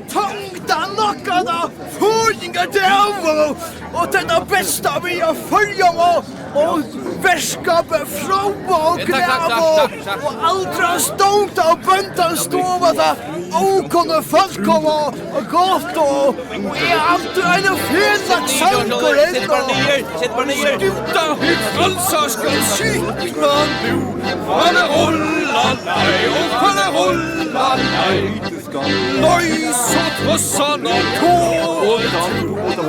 Tungt annockad av fåringar därför och denna bästa vi har följa och värskapet från och gräva och aldra stångt av böntan stova där okunna folk komma och gott och är alltid en felak sankor Sätt bara ner. Utan frälsa ska cykla nu. Fallerollalaj och fallerollalaj. Löjs och trossarna tål.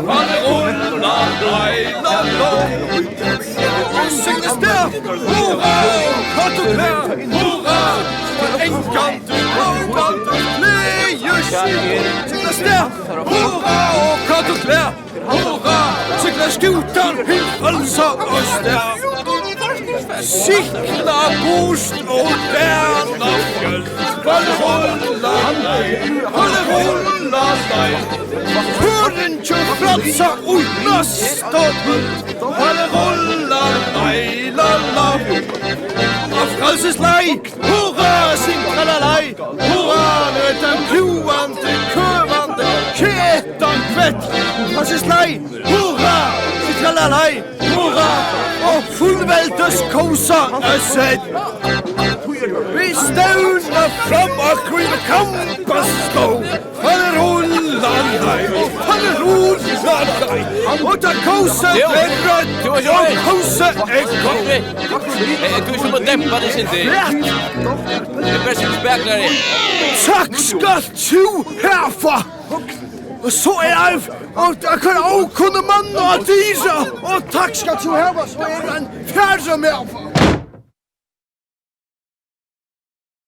Fallerollalaj, lalaj. Och synges där. Hurra, kattoklär. Hurra, änkan du hurran du flyger. Synges där. Hurra, kattoklär. Hurra, cykla skotan. Frälsa oss där. Sikna bost och värna fjöld. Fallerollalaj, fallerollalaj. Hörden kör frälsa och nästa bult. Fallerollalaj, lalla. Av frälseslaj, hurra, sintralalaj. Hurra, nötan kloande, kövande, ketan kvett. Frälseslaj, hurra, sintralalaj, hurra. Och fullvältes kosa är sedd. Vi stävnar fram och kring kampastå. Fallerollalaj och fallerollalaj. Och där kosa är röd och kosa är god. Du är som att dämpa dig inte. Det är bäst att späkla dig. Tack ska du härför. Och så är Alf, och jag kan också kunna manna och disa. Och tack ska du härför, så är den fjärde med.